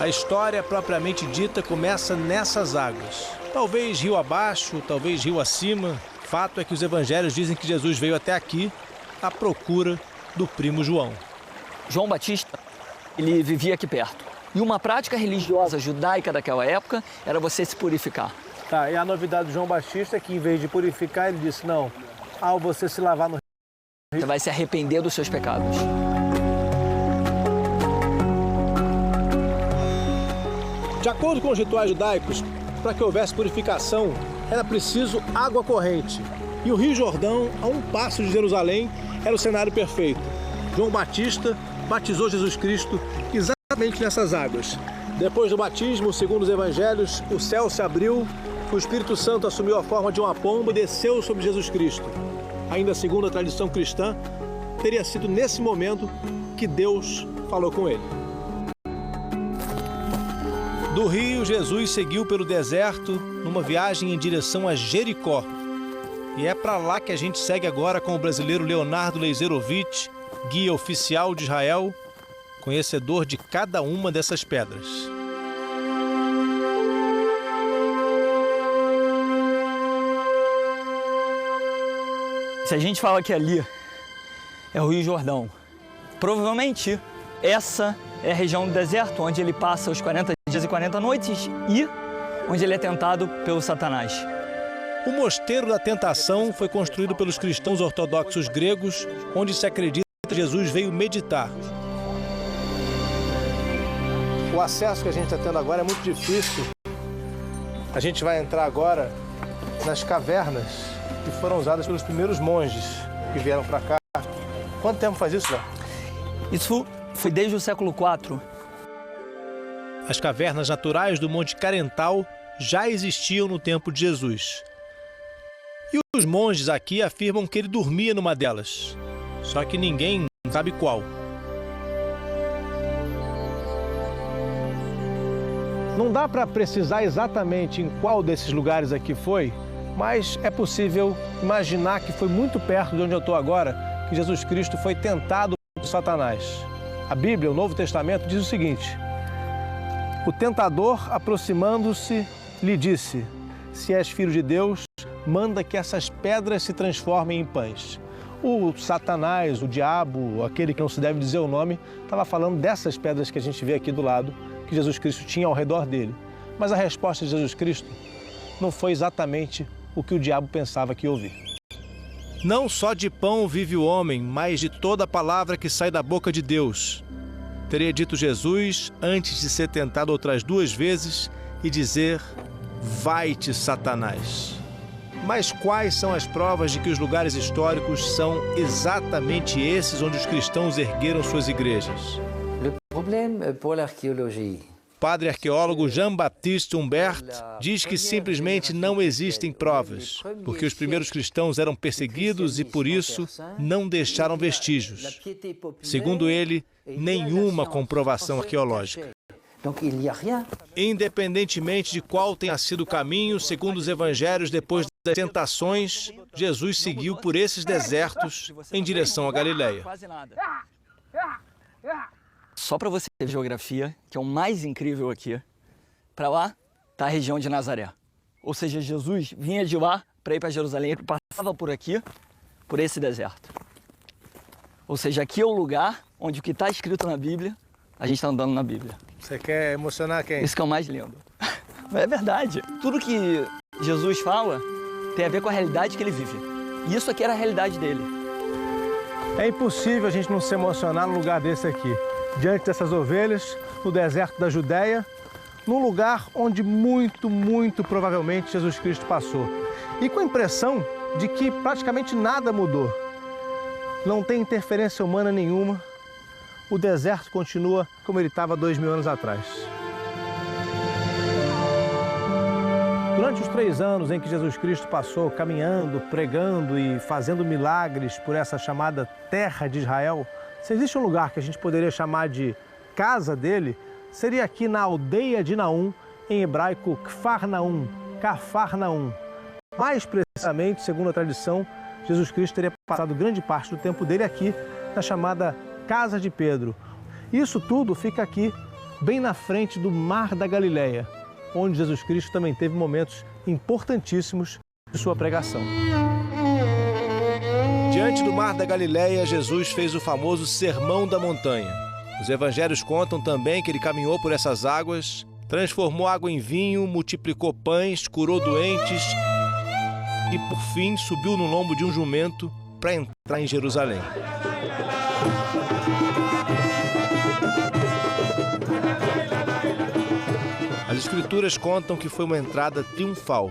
A história propriamente dita começa nessas águas. Talvez rio abaixo, talvez rio acima. Fato é que os evangelhos dizem que Jesus veio até aqui à procura do primo João. João Batista, ele vivia aqui perto. E uma prática religiosa judaica daquela época era você se purificar. Tá, e a novidade do João Batista é que, em vez de purificar, ele disse, não, ao você se lavar no rio, Você vai se arrepender dos seus pecados. De acordo com os rituais judaicos, para que houvesse purificação, era preciso água corrente. E o Rio Jordão, a um passo de Jerusalém, era o cenário perfeito. João Batista batizou Jesus Cristo exatamente nessas águas. Depois do batismo, segundo os evangelhos, o céu se abriu, o Espírito Santo assumiu a forma de uma pomba e desceu sobre Jesus Cristo. Ainda segundo a tradição cristã, teria sido nesse momento que Deus falou com ele. Do rio, Jesus seguiu pelo deserto numa viagem em direção a Jericó. E é para lá que a gente segue agora com o brasileiro Leonardo Leizerovich, guia oficial de Israel, conhecedor de cada uma dessas pedras. Se a gente fala que ali é o Rio Jordão, provavelmente essa é a região do deserto, onde ele passa os 40 dias e 40 noites e onde ele é tentado pelo Satanás. O Mosteiro da Tentação foi construído pelos cristãos ortodoxos gregos, onde se acredita que Jesus veio meditar. O acesso que a gente está tendo agora é muito difícil. A gente vai entrar agora nas cavernas que foram usadas pelos primeiros monges que vieram para cá. Quanto tempo faz isso, Léo? Isso foi desde o século IV. As cavernas naturais do Monte Carental já existiam no tempo de Jesus. E os monges aqui afirmam que ele dormia numa delas. Só que ninguém sabe qual. Não dá para precisar exatamente em qual desses lugares aqui foi, mas é possível imaginar que foi muito perto de onde eu estou agora que Jesus Cristo foi tentado por Satanás. A Bíblia, o Novo Testamento, diz o seguinte: o tentador, aproximando-se, lhe disse: se és filho de Deus, manda que essas pedras se transformem em pães. O Satanás, o diabo, aquele que não se deve dizer o nome, estava falando dessas pedras que a gente vê aqui do lado, que Jesus Cristo tinha ao redor dele. Mas a resposta de Jesus Cristo não foi exatamente o que o diabo pensava que ia ouvir. Não só de pão vive o homem, mas de toda a palavra que sai da boca de Deus. Teria dito Jesus antes de ser tentado outras 2 vezes e dizer: vai-te, Satanás. Mas quais são as provas de que os lugares históricos são exatamente esses onde os cristãos ergueram suas igrejas? Padre arqueólogo Jean-Baptiste Humbert diz que simplesmente não existem provas, porque os primeiros cristãos eram perseguidos e, por isso, não deixaram vestígios. Segundo ele, nenhuma comprovação arqueológica. Independentemente de qual tenha sido o caminho, segundo os evangelhos, depois das tentações, Jesus seguiu por esses desertos em direção à Galileia. Só para você ver a geografia, que é o mais incrível aqui, para lá está a região de Nazaré. Ou seja, Jesus vinha de lá para ir para Jerusalém, ele passava por aqui, por esse deserto. Ou seja, aqui é o lugar onde o que está escrito na Bíblia, a gente está andando na Bíblia. Você quer emocionar quem? Isso que é o mais lindo. É verdade. Tudo que Jesus fala tem a ver com a realidade que ele vive. E isso aqui era a realidade dele. É impossível a gente não se emocionar num lugar desse aqui. Diante dessas ovelhas, no deserto da Judéia, num lugar onde muito provavelmente Jesus Cristo passou. E com a impressão de que praticamente nada mudou. Não tem interferência humana nenhuma. O deserto continua como ele estava 2000 anos atrás. Durante os 3 anos em que Jesus Cristo passou caminhando, pregando e fazendo milagres por essa chamada terra de Israel, se existe um lugar que a gente poderia chamar de casa dele, seria aqui na aldeia de Naum, em hebraico Kfar-Naum, Cafarnaum. Mais precisamente, segundo a tradição, Jesus Cristo teria passado grande parte do tempo dele aqui, na chamada Casa de Pedro. Isso tudo fica aqui bem na frente do Mar da Galileia, onde Jesus Cristo também teve momentos importantíssimos de sua pregação. Diante do Mar da Galileia, Jesus fez o famoso Sermão da Montanha. Os evangelhos contam também que ele caminhou por essas águas, transformou água em vinho, multiplicou pães, curou doentes e, por fim, subiu no lombo de um jumento para entrar em Jerusalém. As Escrituras contam que foi uma entrada triunfal.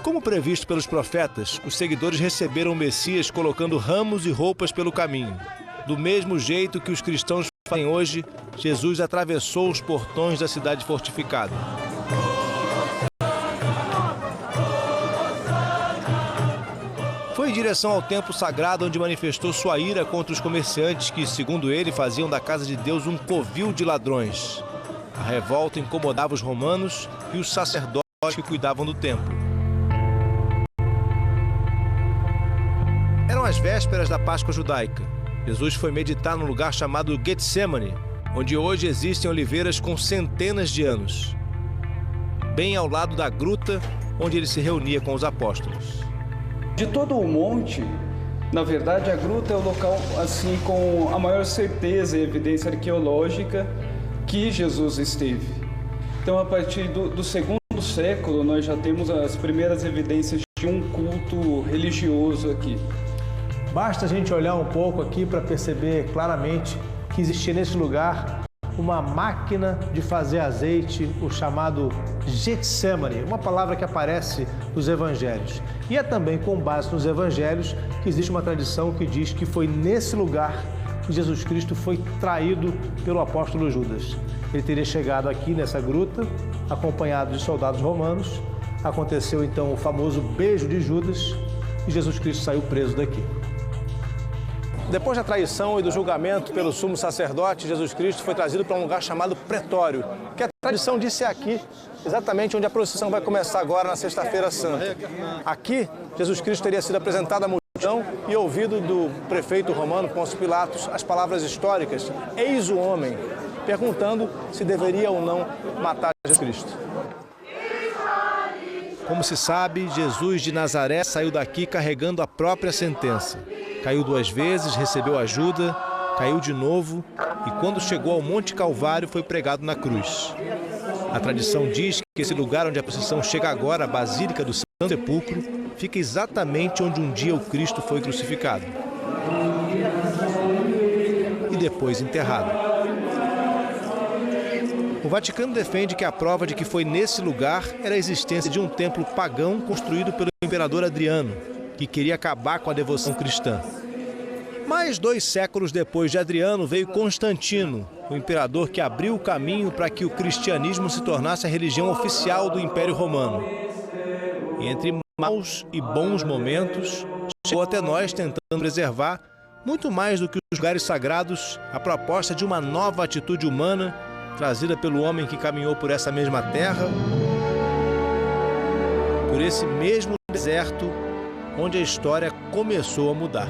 Como previsto pelos profetas, os seguidores receberam o Messias colocando ramos e roupas pelo caminho. Do mesmo jeito que os cristãos fazem hoje, Jesus atravessou os portões da cidade fortificada. Foi em direção ao templo sagrado onde manifestou sua ira contra os comerciantes que, segundo ele, faziam da casa de Deus um covil de ladrões. A revolta incomodava os romanos e os sacerdotes que cuidavam do templo. Eram as vésperas da Páscoa judaica. Jesus foi meditar num lugar chamado Getsemane, onde hoje existem oliveiras com centenas de anos, bem ao lado da gruta onde ele se reunia com os apóstolos. De todo o monte, na verdade, a gruta é o local assim com a maior certeza e evidência arqueológica que Jesus esteve. Então, a partir do segundo século, nós já temos as primeiras evidências de um culto religioso aqui. Basta a gente olhar um pouco aqui para perceber claramente que existia nesse lugar uma máquina de fazer azeite, o chamado Getsemane, uma palavra que aparece nos evangelhos. E é também com base nos evangelhos que existe uma tradição que diz que foi nesse lugar que Jesus Cristo foi traído pelo apóstolo Judas. Ele teria chegado aqui nessa gruta, acompanhado de soldados romanos. Aconteceu então o famoso beijo de Judas e Jesus Cristo saiu preso daqui. Depois da traição e do julgamento pelo sumo sacerdote, Jesus Cristo foi trazido para um lugar chamado Pretório, que a tradição diz ser aqui, exatamente onde a procissão vai começar agora na Sexta-feira Santa. Aqui, Jesus Cristo teria sido apresentado à multidão e ouvido do prefeito romano Pôncio Pilatos as palavras históricas, eis o homem, perguntando se deveria ou não matar Jesus Cristo. Como se sabe, Jesus de Nazaré saiu daqui carregando a própria sentença. Caiu 2 vezes, recebeu ajuda, caiu de novo e quando chegou ao Monte Calvário foi pregado na cruz. A tradição diz que esse lugar onde a procissão chega agora, a Basílica do Santo Sepulcro, fica exatamente onde um dia o Cristo foi crucificado e depois enterrado. O Vaticano defende que a prova de que foi nesse lugar era a existência de um templo pagão construído pelo imperador Adriano, que queria acabar com a devoção cristã. Mas 2 séculos depois de Adriano veio Constantino, o imperador que abriu o caminho para que o cristianismo se tornasse a religião oficial do Império Romano. E entre maus e bons momentos, chegou até nós tentando preservar, muito mais do que os lugares sagrados, a proposta de uma nova atitude humana trazida pelo homem que caminhou por essa mesma terra, por esse mesmo deserto, onde a história começou a mudar.